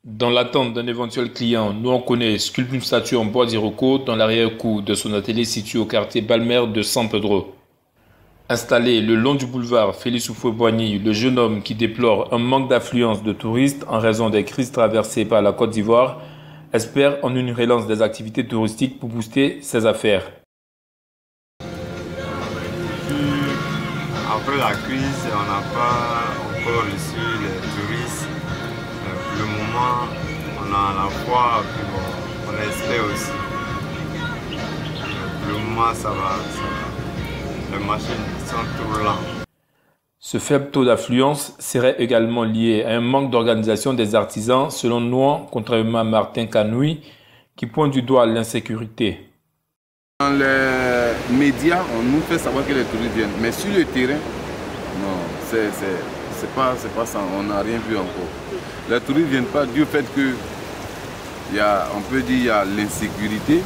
Dans l'attente d'un éventuel client, nous on connaît sculpte une statue en bois d'Iroko dans l'arrière-cour de son atelier situé au quartier Balmer de San Pedro. Installé le long du boulevard Félix Houphouët-Boigny, le jeune homme qui déplore un manque d'affluence de touristes en raison des crises traversées par la Côte d'Ivoire espère en une relance des activités touristiques pour booster ses affaires. Après la crise, on n'a pas encore reçu les touristes. Pour le moment, on a la foi, puis bon, on espère aussi. Pour le moment, ça va. Les machines sont trop lents. Ce faible taux d'affluence serait également lié à un manque d'organisation des artisans, selon Nouan, contrairement à Martin Canoui, qui pointe du doigt l'insécurité. Dans les médias, on nous fait savoir que les touristes viennent, mais sur le terrain, non, c'est pas ça, on n'a rien vu encore. Les touristes ne viennent pas du fait que, on peut dire, il y a l'insécurité,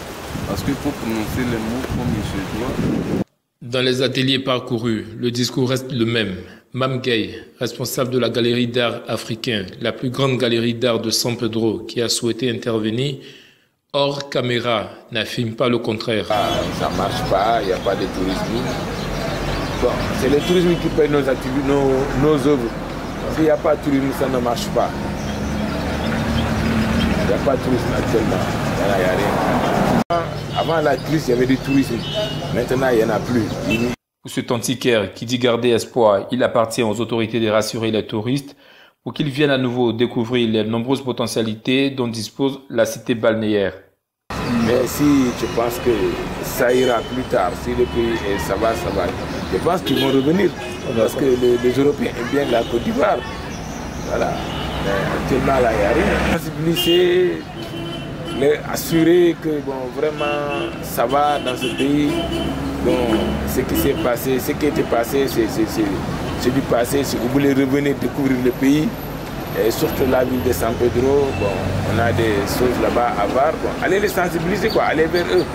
parce qu'il faut prononcer les mots comme il se doit. Dans les ateliers parcourus, le discours reste le même. Mam Gay, responsable de la galerie d'art africain, la plus grande galerie d'art de San Pedro, qui a souhaité intervenir hors caméra, n'affirme pas le contraire. Ça ne marche pas, il n'y a pas de tourisme. Bon, c'est le tourisme qui paye nos activités, nos œuvres. S'il n'y a pas de tourisme, ça ne marche pas. Il n'y a pas de tourisme actuellement. Il n'y a rien. Avant la crise, il y avait du tourisme. Maintenant, il n'y en a plus. Pour ce antiquaire qui dit garder espoir, il appartient aux autorités de rassurer les touristes pour qu'ils viennent à nouveau découvrir les nombreuses potentialités dont dispose la cité balnéaire. Mais si tu penses que ça ira plus tard, si le pays ça va, je pense qu'ils vont revenir. Parce que les Européens aiment bien la Côte d'Ivoire. Voilà. Mais actuellement, là, il n'y a rien. Sensibiliser, assurer que bon, vraiment ça va dans ce pays. Bon, ce qui s'est passé, ce qui était passé, c'est du passé. Si vous voulez revenir découvrir le pays, et surtout la ville de San Pedro, bon, on a des choses là-bas à voir. Bon, allez les sensibiliser, quoi, allez vers eux.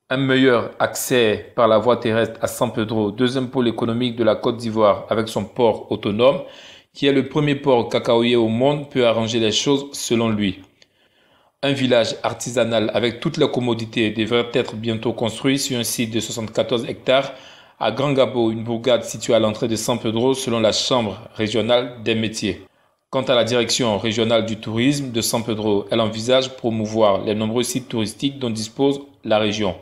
Un meilleur accès par la voie terrestre à San Pedro, deuxième pôle économique de la Côte d'Ivoire avec son port autonome, qui est le premier port cacaoyer au monde, peut arranger les choses selon lui. Un village artisanal avec toutes les commodités devrait être bientôt construit sur un site de 74 hectares à Grand Gabo, une bourgade située à l'entrée de San Pedro selon la Chambre régionale des métiers. Quant à la direction régionale du tourisme de San Pedro, elle envisage promouvoir les nombreux sites touristiques dont dispose la région.